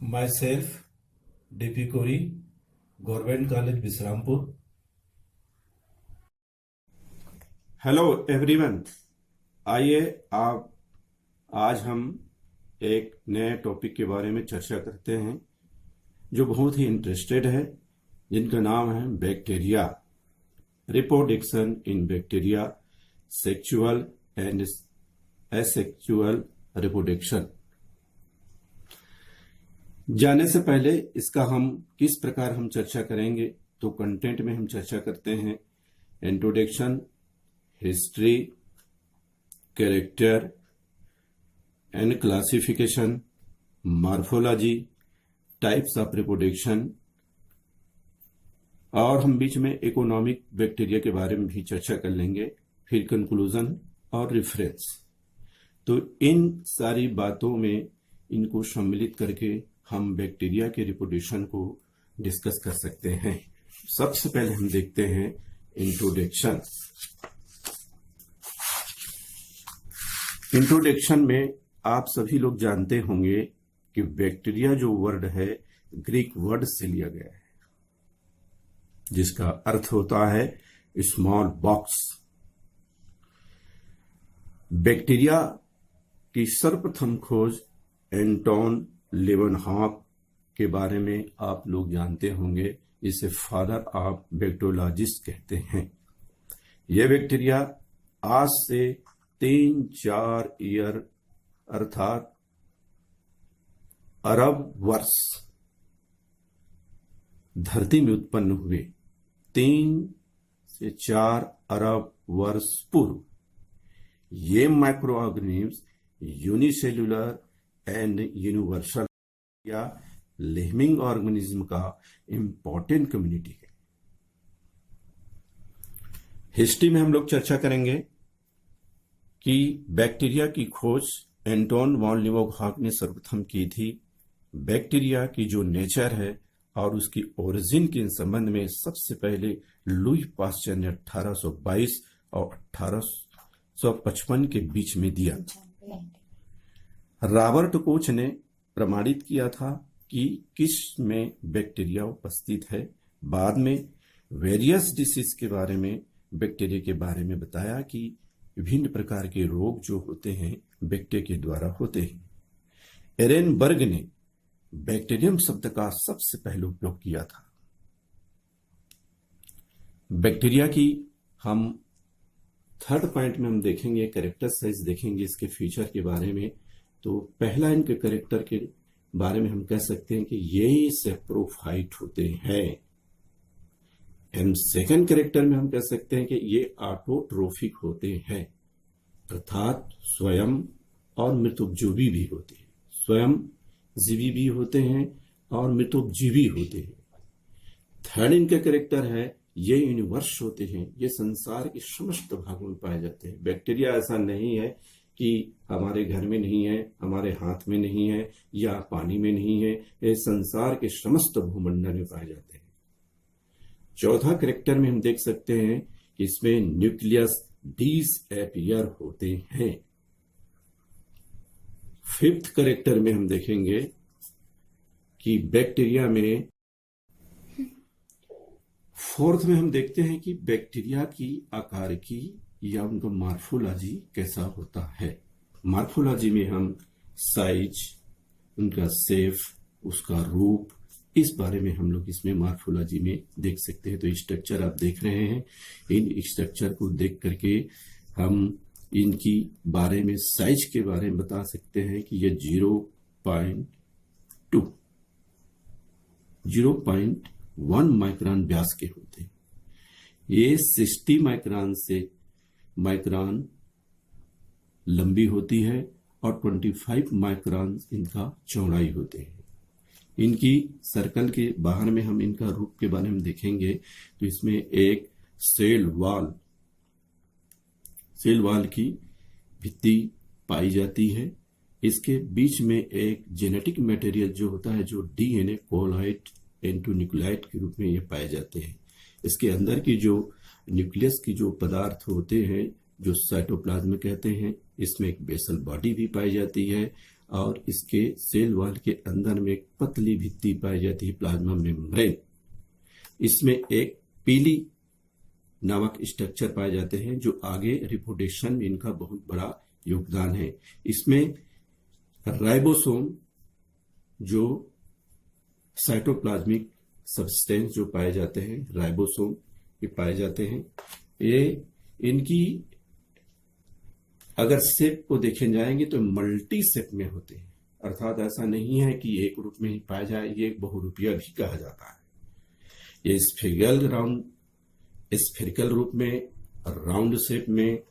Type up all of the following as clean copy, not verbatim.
myself, DP Kori, Government College, Bisrampur. Hello everyone. आइए आप आज हम एक नए टॉपिक के बारे में चर्चा करते हैं जो बहुत ही इंटरेस्टेड है, जिनका नाम है bacteria, reproduction in bacteria, sexual and asexual reproduction. जाने से पहले इसका हम किस प्रकार हम चर्चा करेंगे, तो कंटेंट में हम चर्चा करते हैं introduction, history, character and classification, morphology, types of reproduction, और हम बीच में इकोनॉमिक बैक्टीरिया के बारे में भी चर्चा कर लेंगे, फिर कंक्लूजन और रेफरेंस। तो इन सारी बातों में इनको सम्मिलित करके हम बैक्टीरिया के रिप्रोडक्शन को डिस्कस कर सकते हैं। सबसे पहले हम देखते हैं इंट्रोडक्शन। इंट्रोडक्शन में आप सभी लोग जानते होंगे कि बैक्टीरिया जो वर्ड है ग्रीक वर्ड से लिया गया है, जिसका अर्थ होता है स्मॉल बॉक्स। बैक्टीरिया की सर्वप्रथम खोज एंटोन लेवनहॉक के बारे में आप लोग जानते होंगे, इसे फादर ऑफ बैक्टीरियोलॉजिस्ट कहते हैं। यह बैक्टीरिया आज से 3-4 ईयर अर्थात अरब वर्ष धरती में उत्पन्न हुए। 3 से 4 अरब वर्ष पूर्व ये micro organisms unicellular and universal या लिविंग ऑर्गेनिज्म का इंपॉर्टेंट कम्युनिटी है। हिस्ट्री में हम लोग चर्चा करेंगे कि बैक्टीरिया की खोज एंटोन वॉन लीवनहॉक ने सर्वप्रथम की थी। बैक्टीरिया की जो नेचर है और उसकी ओरिजिन के संबंध में सबसे पहले लुई पास्चर ने 1822 और 1855 के बीच में दिया। रॉबर्ट कोच ने प्रमाणित किया था कि किस में बैक्टीरिया उपस्थित है। बाद में वेरियस डिसीज के बारे में, बैक्टीरिया के बारे में बताया कि विभिन्न प्रकार के रोग जो होते हैं बैक्टीरिया के द्वारा होते हैं। एरेनबर्ग ने बैक्टीरियम शब्द का सबसे पहले उपयोग किया था। बैक्टीरिया की हम थर्ड पॉइंट में हम देखेंगे, कैरेक्टर साइज देखेंगे इसके फीचर के बारे में। तो पहला इनके कैरेक्टर के बारे में हम कह सकते हैं कि ये सेप्रोफाइट होते हैं। एंड सेकंड कैरेक्टर में हम कह सकते हैं कि ये ऑटोट्रोफिक होते हैं, अर्थात स्वयं और मृतोपजीवी भी होते हैं। स्वयं जीवी भी होते हैं और मृतोपजीवी होते हैं। थर्ड इनका कैरेक्टर है ये यूनिवर्स होते हैं, ये संसार के समस्त भागों में पाए जाते हैं। बैक्टीरिया ऐसा नहीं है कि हमारे घर में नहीं है, हमारे हाथ में नहीं है या पानी में नहीं है, ये संसार के समस्त भूमंडल में पाए जाते हैं। चौथा कैरेक्टर में हम देख सकते हैं कि इसमें न्यूक्लियस डिसअपियर होते हैं। फिफ्थ कैरेक्टर में हम देखेंगे कि बैक्टीरिया में, फोर्थ में हम देखते हैं कि बैक्टीरिया की आकार की या उनका मॉर्फोलॉजी कैसा होता है। मॉर्फोलॉजी में हम साइज, उनका शेप, उसका रूप, इस बारे में हम लोग इसमें मॉर्फोलॉजी में देख सकते हैं। तो स्ट्रक्चर आप देख रहे हैं, इन स्ट्रक्चर को देख करके हम इनकी बारे में, साइज के बारे में बता सकते हैं कि ये 0.1 माइक्रोन व्यास के होते हैं। ये 60 माइक्रोन से माइक्रोन लंबी होती है और 25 माइक्रोन इनका चौड़ाई होते हैं। इनकी सर्कल के बाहर में हम इनका रूप के बारे में देखेंगे तो इसमें एक सेल वाल की भित्ति पाई जाती है। इसके बीच में एक जेनेटिक मटेरियल जो होता है, जो डीएनए कोलाइड एंटोन्यूक्लियाइड के रूप में ये पाए जाते हैं। इसके अंदर की जो न्यूक्लियस की जो पदार्थ होते हैं, जो साइटोप्लाज्म कहते हैं, इसमें एक बेसल बॉडी भी पाई जाती है और इसके सेल वॉल के अंदर में एक पतली भित्ति पाई जाती है, प्लाज्मा मेम्ब्रेन। इसमें एक पीली नामक स्ट्रक्चर पाए जाते हैं जो आगे रिप्रोडक्शन में इनका बहुत बड़ा योगदान है। इसमें राइबोसोम जो साइटोप्लाज्मिक सब्सटेंस जो पाए जाते हैं, राइबोसोम ये पाए जाते हैं। ये इनकी अगर शेप को देखे जाएंगे तो मल्टी शेप में होते हैं, अर्थात ऐसा नहीं है कि एक रूप में ही पाया जाए, ये एक बहुरूपिया भी कहा जाता है। ये स्फेरिकल रूप में, राउंड शेप में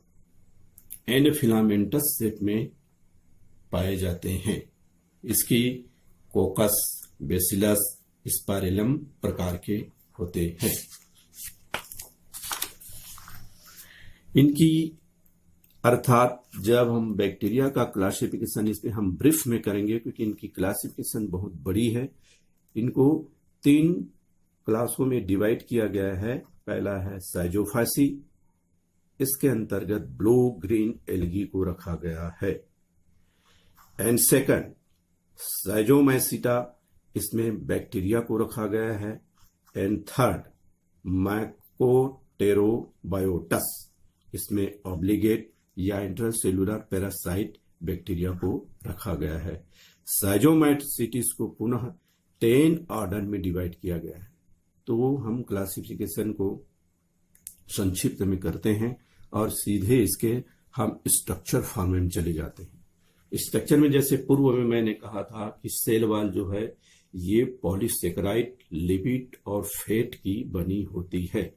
एंड फिलामेंटस शेप में पाए जाते हैं। इसकी कोकस, बेसिलस, स्पाइरेलम प्रकार के होते हैं। इनकी अर्थात जब हम बैक्टीरिया का क्लासिफिकेशन इसमें हम ब्रीफ में करेंगे, क्योंकि इनकी क्लासिफिकेशन बहुत बड़ी है। इनको 3 क्लासों में डिवाइड किया गया है। पहला है साइजोफासी, इसके अंतर्गत ब्लू ग्रीन एल्गी को रखा गया है। एंड सेकंड साइजोमैसिटा, इसमें बैक्टीरिया को रखा गया है। एंड थर्ड माइकोटेरोबायोटस, इसमें ऑब्लिगेट या इंट्रासेलुलर पैरासाइट बैक्टीरिया को रखा गया है। साइजोमैसिटिस को पुनः 10 ऑर्डर में डिवाइड किया गया है। तो हम क्लासिफिकेशन को संक्षिप्त में करते हैं और सीधे इसके हम स्ट्रक्चर फॉर्म में चले जाते हैं। स्ट्रक्चर में जैसे पूर्व में मैंने कहा था कि सेल वॉल जो है ये पॉलीसेकेराइड, लिपिड और फैट की बनी होती है।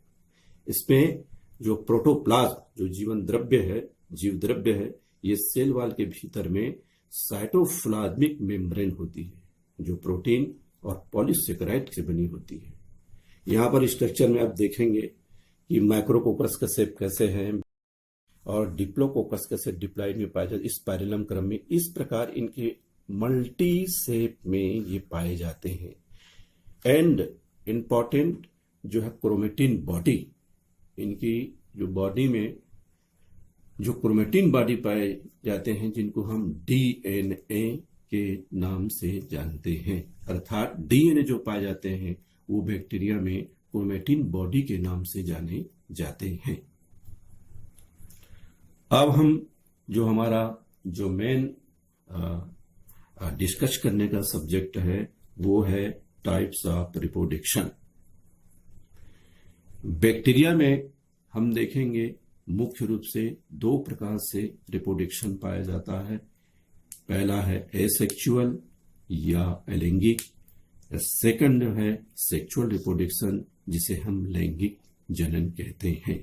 इसमें जो प्रोटोप्लाज्म, जो जीवन द्रव्य है, जीव द्रव्य है, ये सेल वॉल के भीतर में साइटोप्लाज्मिक मेम्ब्रेन होती है जो प्रोटीन और पॉलीसेकेराइड से बनी होती है। यहाँ पर स्ट्रक्चर में आप देखेंगे कि माइक्रोकोकस का शेप कैसे है और डिप्लोकोकस कैसे डिप्लॉइड में पाए जाते, स्पाइरलम क्रम में। इस प्रकार इनके मल्टी शेप में ये पाए जाते हैं। एंड इम्पॉर्टेंट जो है क्रोमेटिन बॉडी, इनकी जो बॉडी में जो क्रोमेटिन बॉडी पाए जाते हैं जिनको हम डीएनए के नाम से जानते हैं। अर्थात डीएनए जो पाए जाते हैं वो बैक्टीरिया में क्रोमेटिन बॉडी के नाम से जाने जाते हैं। अब हम जो हमारा जो मेन डिस्कस करने का सब्जेक्ट है वो है टाइप्स ऑफ रिप्रोडक्शन। बैक्टीरिया में हम देखेंगे मुख्य रूप से 2 प्रकार से रिप्रोडक्शन पाया जाता है। पहला है एसेक्सुअल या अलैंगिक, सेकंड है सेक्सुअल रिप्रोडक्शन जिसे हम लैंगिक जनन कहते हैं।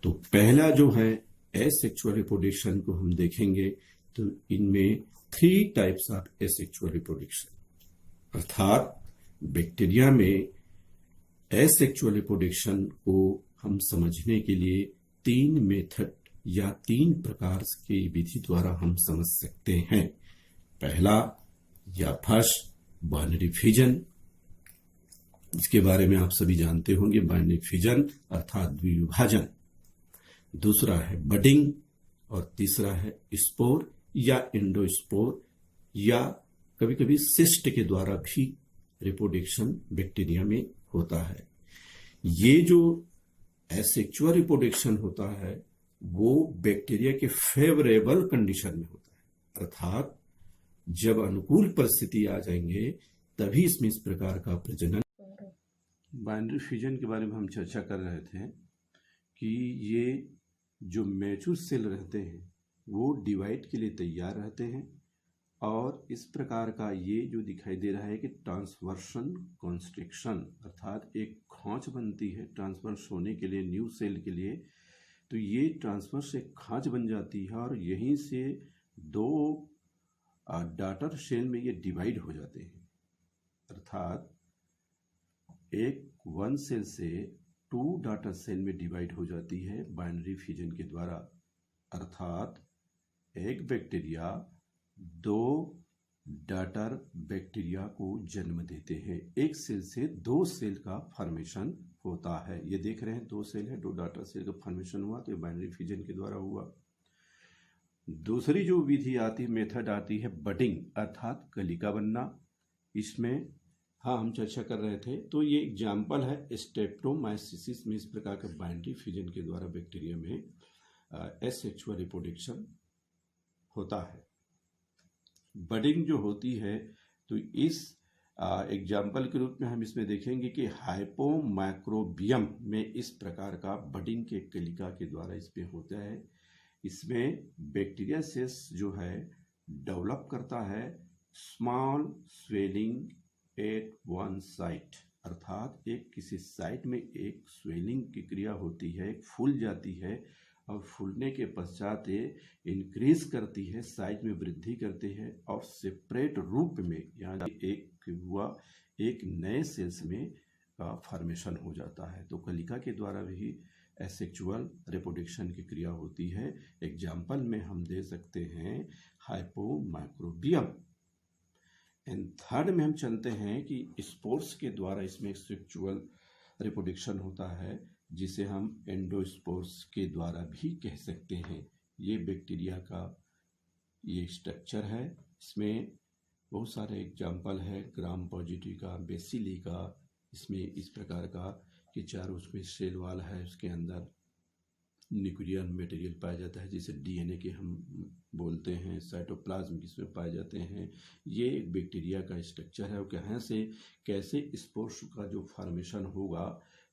तो पहला जो है एसेक्सुअल रिप्रोडक्शन को हम देखेंगे तो इनमें 3 टाइप्स ऑफ एसेक्सुअल रिप्रोडक्शन, अर्थात बैक्टीरिया में एसेक्सुअल रिप्रोडक्शन को हम समझने के लिए 3 मेथड या 3 प्रकार की विधि द्वारा हम समझ सकते हैं। पहला या फर्स्ट बाइनरी फिजन, इसके बारे में आप सभी जानते होंगे, बाइनरी फिजन अर्थात द्विविभाजन। दूसरा है बडिंग और तीसरा है स्पोर या इंडोस्पोर या कभी कभी सिस्ट के द्वारा भी रिप्रोडक्शन बैक्टीरिया में होता है। ये जो एसेक्सुअल रिप्रोडक्शन होता है वो बैक्टीरिया के फेवरेबल कंडीशन में होता है, अर्थात जब अनुकूल परिस्थिति आ जाएंगे तभी इसमें इस प्रकार का प्रजनन। बाइनरी फ्यूजन के बारे में हम चर्चा कर रहे थे कि ये जो मैच्योर सेल रहते हैं वो डिवाइड के लिए तैयार रहते हैं और इस प्रकार का ये जो दिखाई दे रहा है कि ट्रांसवर्सन कॉन्स्ट्रिक्शन, अर्थात एक खांच बनती है ट्रांसवर्स होने के लिए न्यू सेल के लिए। तो ये ट्रांसवर्स एक खांच बन जाती है और यहीं से 2 डॉटर सेल में ये डिवाइड हो जाते हैं, अर्थात एक 1 सेल से 2 डॉटर सेल में डिवाइड हो जाती है बाइनरी फ्यूजन के द्वारा। अर्थात एक बैक्टीरिया 2 डॉटर बैक्टीरिया को जन्म देते हैं। एक सेल से 2 सेल का फॉर्मेशन होता है। ये देख रहे हैं 2 सेल है, 2 डॉटर सेल का फॉर्मेशन हुआ तो ये बाइनरी फ्यूजन के द्वारा हुआ। दूसरी जो विधि आती है, मेथड आती है बडिंग अर्थात कलिका बनना। इसमें हाँ हम चर्चा कर रहे थे, तो ये एग्जाम्पल है स्ट्रेप्टोमाइसिस में इस प्रकार के बाइंड्री फ्यूजन के द्वारा बैक्टीरिया में एसेक्सुअल रिप्रोडक्शन होता है। बडिंग जो होती है तो इस एग्जाम्पल के रूप में हम इसमें देखेंगे कि हाइपोमाइक्रोबियम में इस प्रकार का बडिंग के कलिका के द्वारा इसमें होता है। इसमें बैक्टीरिया सेल्स जो है डेवलप करता है small swelling at one site, अर्थात एक किसी साइट में एक स्वेलिंग की क्रिया होती है, फूल जाती है और फूलने के पश्चात ये इंक्रीज करती है, साइज में वृद्धि करती है और सेपरेट रूप में यहाँ एक हुआ एक नए सेल्स में फॉर्मेशन हो जाता है। तो कलिका के द्वारा भी एसेक्सुअल रिप्रोडक्शन की क्रिया होती है। एग्जाम्पल में हम दे सकते हैं हाइपोमाइक्रोबियम। एंड थर्ड में हम चलते हैं कि स्पोर्स के द्वारा इसमें सेक्सुअल रिप्रोडक्शन होता है, जिसे हम एंडोस्पोर्स के द्वारा भी कह सकते हैं। ये बैक्टीरिया का ये स्ट्रक्चर है। इसमें बहुत सारे एग्जाम्पल है, ग्राम पॉजिटिव का, बेसिली का। इसमें इस प्रकार का कि चारों उसमें सेल वाल है, उसके अंदर न्यूक्लियर मटेरियल पाया जाता है जिसे डीएनए के हम बोलते हैं, साइटोप्लाज्म इसमें पाए जाते हैं। ये एक बैक्टीरिया का स्ट्रक्चर है और कहाँ से कैसे स्पोर्स का जो फॉर्मेशन होगा,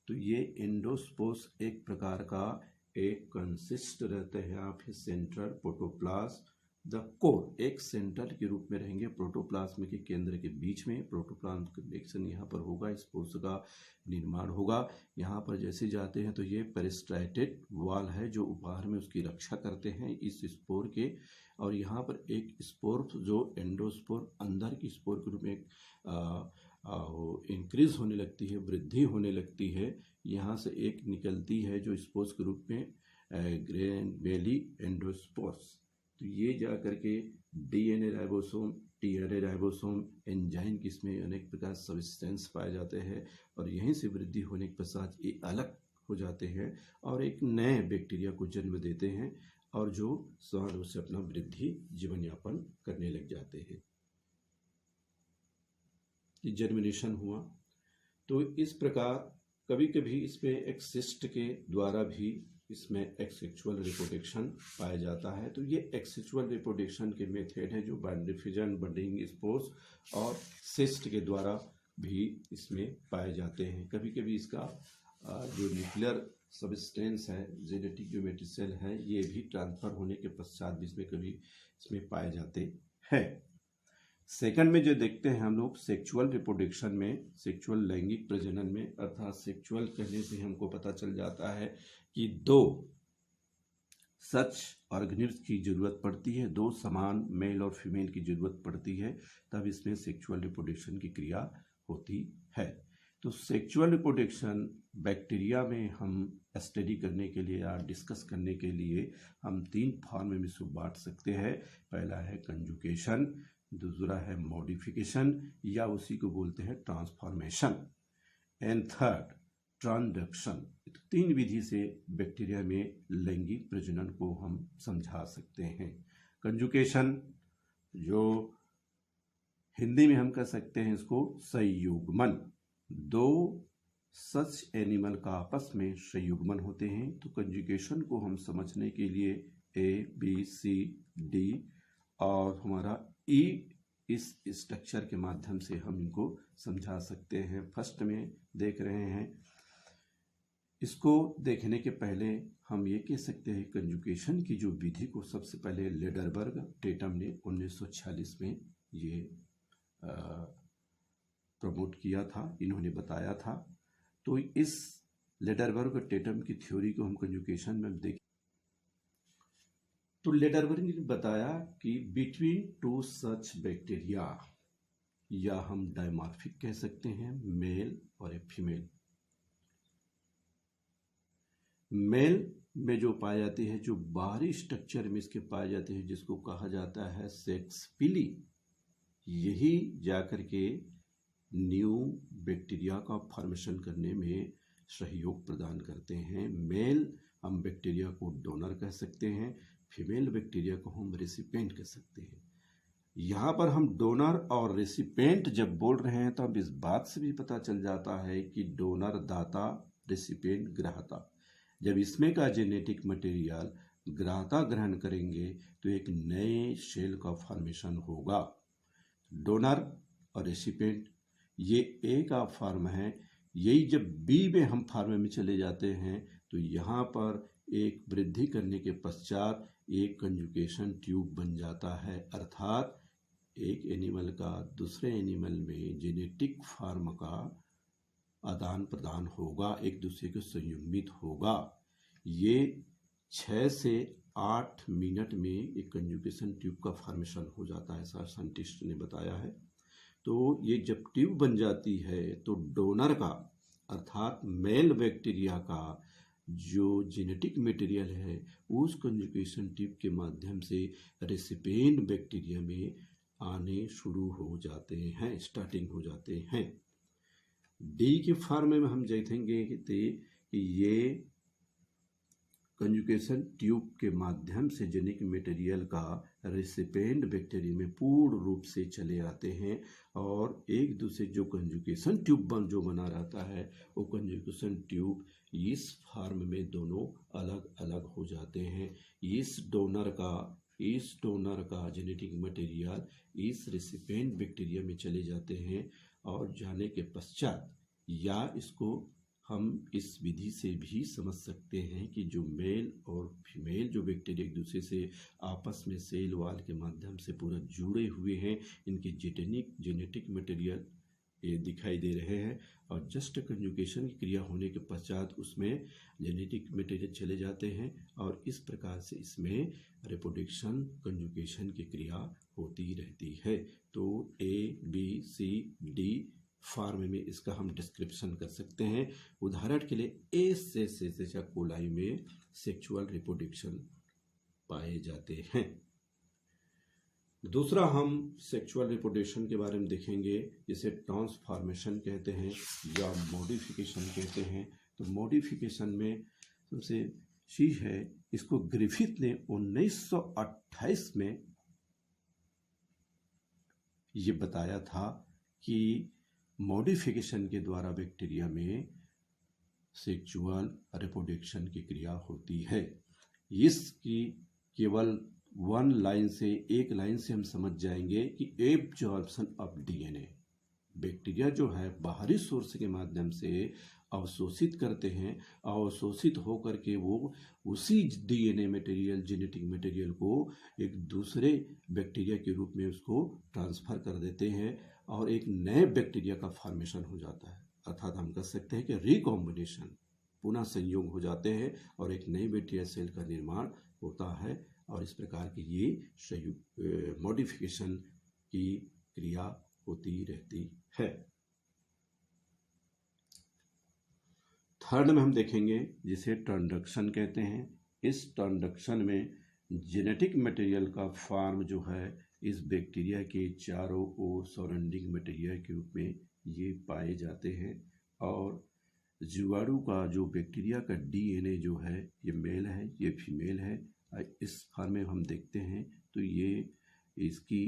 तो ये एंडोस्पोर्स एक प्रकार का एक कंसिस्ट रहते हैं आप सेंट्रल प्रोटोप्लाज्म द कोर, एक सेंटर के रूप में रहेंगे प्रोटोप्लाज्म के केंद्र के बीच में। प्रोटोप्लाज्म कनेक्शन यहाँ पर होगा, स्पोर्स का निर्माण होगा। यहाँ पर जैसे जाते हैं तो ये पेरिस्टाइटेड वॉल है जो बाहर में उसकी रक्षा करते हैं इस स्पोर के, और यहाँ पर एक स्पोर जो एंडोस्पोर अंदर की स्पोर के रूप में इंक्रीज होने लगती है, वृद्धि होने लगती है। यहाँ से एक निकलती है जो स्पोर्स के रूप में ग्रेनुलेली एंडोस्पोर्स। तो ये जा करके DNA ribosome, TRE ribosome, enzyme की इसमें अनेक प्रकार सब्सटेंस पाए जाते हैं और यहीं से वृद्धि होने के पश्चात ये अलग हो जाते हैं और एक नए बैक्टीरिया को जन्म देते हैं और जो स्वाभाविक रूप से अपना वृद्धि जीवन यापन करने लग जाते हैं। जर्मिनेशन हुआ तो इस प्रकार कभी कभी इसमें एक सिस्ट के द्वारा भी इसमें एक्सेक्सुअल रिप्रोडक्शन पाया जाता है। तो ये एक्सेक्सुअल रिप्रोडक्शन के मेथड है जो बाइंड्री फ्यूजन, बडिंग, स्पोर्स और सिस्ट के द्वारा भी इसमें पाए जाते हैं। कभी कभी इसका जो न्यूक्लियर सब्सटेंस है, जेनेटिक जो मेटेरियल है, ये भी ट्रांसफर होने के पश्चात भी इसमें कभी इसमें पाए जाते हैं। सेकंड में जो देखते हैं हम लोग सेक्सुअल रिप्रोडक्शन में, सेक्सुअल लैंगिक प्रजनन में, अर्थात सेक्सुअल कहने से हमको पता चल जाता है कि दो सच ऑर्गेनिल्स की जरूरत पड़ती है, दो समान मेल और फीमेल की जरूरत पड़ती है, तब इसमें सेक्सुअल रिप्रोडक्शन की क्रिया होती है। तो सेक्सुअल रिप्रोडक्शन बैक्टीरिया में हम स्टडी करने के लिए या डिस्कस करने के लिए हम तीन फॉर्म में इसको बांट सकते हैं। पहला है कंजुगेशन, दूसरा है मॉडिफिकेशन या उसी को बोलते हैं ट्रांसफॉर्मेशन, एंड थर्ड ट्रांसडक्शन। तीन विधि से बैक्टीरिया में लैंगिक प्रजनन को हम समझा सकते हैं। कंजुगेशन जो हिंदी में हम कह सकते हैं इसको संयुग्मन, दो सच एनिमल का आपस में संयुग्मन होते हैं। तो कंजुगेशन को हम समझने के लिए ABCD और हमारा ई इस स्ट्रक्चर के माध्यम से हम इनको समझा सकते हैं। फर्स्ट में देख रहे हैं, इसको देखने के पहले हम ये कह सकते हैं कंजुगेशन की जो विधि को सबसे पहले लेडरबर्ग टेटम ने 1946 में ये प्रमोट किया था, इन्होंने बताया था। तो इस लेडरबर्ग टेटम की थ्योरी को हम कंजुगेशन में देखें तो लेडरबर्ग ने बताया कि बिटवीन टू सच बैक्टीरिया, या हम डायमॉर्फिक कह सकते हैं, मेल और एक फीमेल, मेल में जो पाई जाती है, जो बाहरी स्ट्रक्चर में इसके पाए जाते हैं, जिसको कहा जाता है सेक्स पिली, यही जाकर के न्यू बैक्टीरिया का फॉर्मेशन करने में सहयोग प्रदान करते हैं। मेल हम बैक्टीरिया को डोनर कह सकते हैं, फीमेल बैक्टीरिया को हम रेसिपिएंट कह सकते हैं। यहाँ पर हम डोनर और रेसिपिएंट जब बोल रहे हैं तो अब इस बात से भी पता चल जाता है कि डोनर दाता, रेसिपिएंट ग्राहता। जब इसमें का जेनेटिक मटेरियल ग्राहता ग्रहण करेंगे तो एक नए सेल का फॉर्मेशन होगा। डोनर और रेसिपिएंट ये ए का फॉर्म है। यही जब बी में हम फॉर्म में चले जाते हैं तो यहाँ पर एक वृद्धि करने के पश्चात एक कंजुगेशन ट्यूब बन जाता है, अर्थात एक एनिमल का दूसरे एनिमल में जेनेटिक फॉर्म का आदान प्रदान होगा, एक दूसरे के संयुग्मित होगा। ये 6 से 8 मिनट में एक कंजुगेशन ट्यूब का फॉर्मेशन हो जाता है, ऐसा साइंटिस्ट ने बताया है। तो ये जब ट्यूब बन जाती है तो डोनर का अर्थात मेल बैक्टीरिया का जो जेनेटिक मटेरियल है उस कंजुगेशन ट्यूब के माध्यम से रेसिपिएंट बैक्टीरिया में आने शुरू हो जाते हैं, स्टार्टिंग हो जाते हैं। डी के फॉर्म में हम देखेंगे कि ये कंजुगेशन ट्यूब के माध्यम से जेनेटिक मटेरियल का रेसिपिएंट बैक्टीरिया में पूर्ण रूप से चले आते हैं और एक दूसरे जो कंजुगेशन ट्यूब जो बना रहता है वो कंजुगेशन ट्यूब इस फॉर्म में दोनों अलग अलग हो जाते हैं। इस डोनर का जेनेटिक मटेरियल इस रेसिपिएंट बैक्टीरिया में चले जाते हैं और जाने के पश्चात या इसको हम इस विधि से भी समझ सकते हैं कि जो मेल और फीमेल जो बैक्टीरिया एक दूसरे से आपस में सेल वॉल के माध्यम से पूरा जुड़े हुए हैं, इनके जेनेटिक मटेरियल ये दिखाई दे रहे हैं और जस्ट कंजुगेशन की क्रिया होने के पश्चात उसमें जेनेटिक मटेरियल चले जाते हैं और इस प्रकार से इसमें रिप्रोडक्शन कंजुगेशन की क्रिया होती रहती है। तो A, B, C, D form में इसका हम डिस्क्रिप्शन कर सकते हैं। उदाहरण के लिए ए से कोलाई में सेक्सुअल रिप्रोडक्शन पाए जाते हैं। दूसरा हम सेक्सुअल रिप्रोडक्शन के बारे में देखेंगे, जिसे ट्रांसफॉर्मेशन कहते हैं या मॉडिफिकेशन कहते हैं। तो मॉडिफिकेशन में सबसे चीज है, इसको ग्रिफिथ ने 1928 में ये बताया था कि मॉडिफिकेशन के द्वारा बैक्टीरिया में सेक्सुअल रिप्रोडक्शन की क्रिया होती है। इसकी केवल एक लाइन से हम समझ जाएंगे कि एब्जॉर्प्शन ऑफ डीएनए, बैक्टीरिया जो है बाहरी सोर्स के माध्यम से अवशोषित करते हैं, अवशोषित होकर के वो उसी डीएनए मटेरियल, जेनेटिक मटेरियल को एक दूसरे बैक्टीरिया के रूप में उसको ट्रांसफर कर देते हैं और एक नए बैक्टीरिया का फॉर्मेशन हो जाता है। अर्थात हम कह सकते हैं कि रिकॉम्बिनेशन, पुनः संयोग हो जाते हैं और एक नई बैक्टीरिया सेल का निर्माण होता है और इस प्रकार की ये मॉडिफिकेशन की क्रिया होती रहती है। थर्ड में हम देखेंगे जिसे ट्रांसडक्शन कहते हैं। इस ट्रांसडक्शन में जेनेटिक मटेरियल का फॉर्म जो है इस बैक्टीरिया के चारों ओर सराउंडिंग मटेरियल के रूप में ये पाए जाते हैं और जीवाणु का जो बैक्टीरिया का डीएनए जो है ये मेल है, ये फीमेल है। इस फॉर्म में हम देखते हैं तो ये इसकी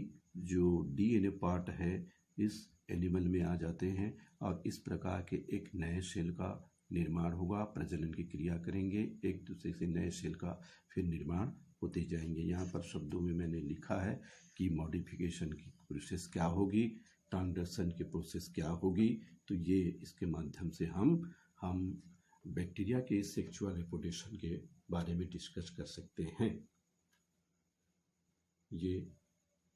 जो डीएनए पार्ट है इस एनिमल में आ जाते हैं और इस प्रकार के एक नए सेल का निर्माण होगा, प्रजनन की क्रिया करेंगे, एक दूसरे से नए सेल का फिर निर्माण होते जाएंगे। यहाँ पर शब्दों में मैंने लिखा है कि मॉडिफिकेशन की प्रोसेस क्या होगी, ट्रांसडक्शन की प्रोसेस क्या होगी। तो ये इसके माध्यम से हम बैक्टीरिया के सेक्सुअल रिप्रोडक्शन के बारे में डिस्कस कर सकते हैं। ये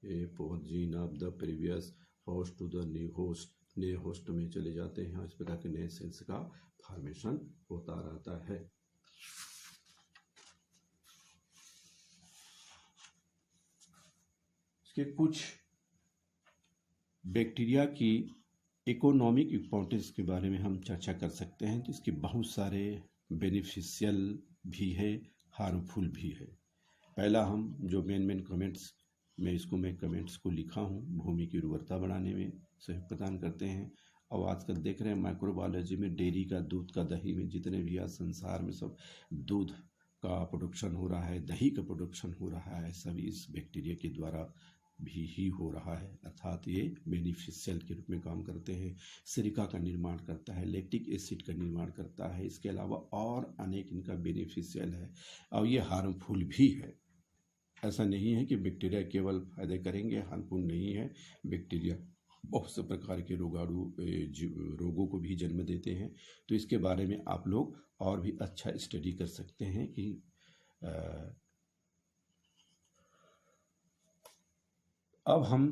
gene of the previous host to the new host, नए होस्ट में चले जाते हैं और इस प्रकार के नए सेल्स का फॉर्मेशन होता रहता है। इसके कुछ बैक्टीरिया की इकोनॉमिक इम्पोर्टेंस के बारे में हम चर्चा कर सकते हैं। तो इसके बहुत सारे बेनिफिशियल भी है, हार्मफुल भी है। पहला हम जो मेन कमेंट्स मैं कमेंट्स को लिखा हूँ, भूमि की उर्वरता बढ़ाने में सहयोग प्रदान करते हैं। और आजकल देख रहे हैं माइक्रोबायोलॉजी में डेयरी का दूध का दही में जितने भी आज संसार में सब दूध का प्रोडक्शन हो रहा है, दही का प्रोडक्शन हो रहा है, सभी इस बैक्टीरिया के द्वारा भी ही हो रहा है। अर्थात ये बेनिफिशियल के रूप में काम करते हैं, सिरिका का निर्माण करता है, लैक्टिक एसिड का निर्माण करता है। इसके अलावा और अनेक इनका बेनिफिशियल है और ये हार्मफुल भी है। ऐसा नहीं है कि बैक्टीरिया केवल फायदे करेंगे, हार्मफुल नहीं है। बैक्टीरिया बहुत से प्रकार के रोगों को भी जन्म देते हैं। तो इसके बारे में आप लोग और भी अच्छा स्टडी कर सकते हैं कि अब हम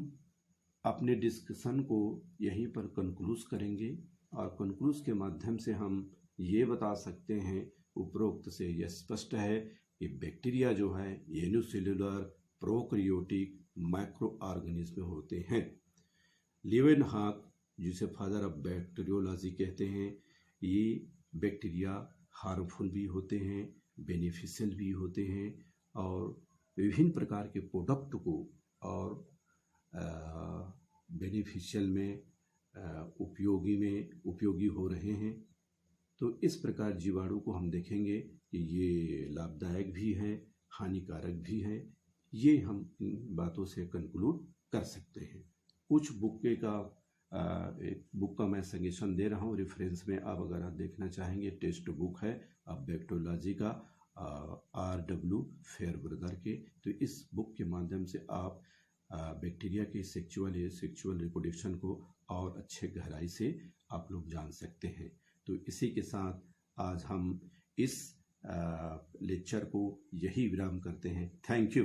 अपने डिस्कशन को यहीं पर कंक्लूज करेंगे और कंक्लूज के माध्यम से हम ये बता सकते हैं, उपरोक्त से यह स्पष्ट है कि बैक्टीरिया जो है यूनिसेल्युलर प्रोकैरियोटिक माइक्रो ऑर्गेनिज्म होते हैं। लीवेनहॉक, जिसे फादर ऑफ बैक्टीरियोलॉजी कहते हैं, ये बैक्टीरिया हार्मफुल भी होते हैं, बेनिफिशियल भी होते हैं और विभिन्न प्रकार के प्रोडक्ट को और बेनिफिशियल में उपयोगी हो रहे हैं। तो इस प्रकार जीवाणु को हम देखेंगे कि ये लाभदायक भी है, हानिकारक भी है। ये हम इन बातों से कंक्लूड कर सकते हैं। कुछ एक बुक का मैं सजेशन दे रहा हूँ रेफरेंस में। आप अगर आप देखना चाहेंगे, टेक्स्ट बुक है अब बैक्टीरियोलॉजी का R.W. फेयरब्रदर के। तो इस बुक के माध्यम से आप बैक्टीरिया के सेक्सुअल रिप्रोडक्शन को और अच्छे गहराई से आप लोग जान सकते हैं। तो इसी के साथ आज हम इस लेक्चर को यही विराम करते हैं। Thank you.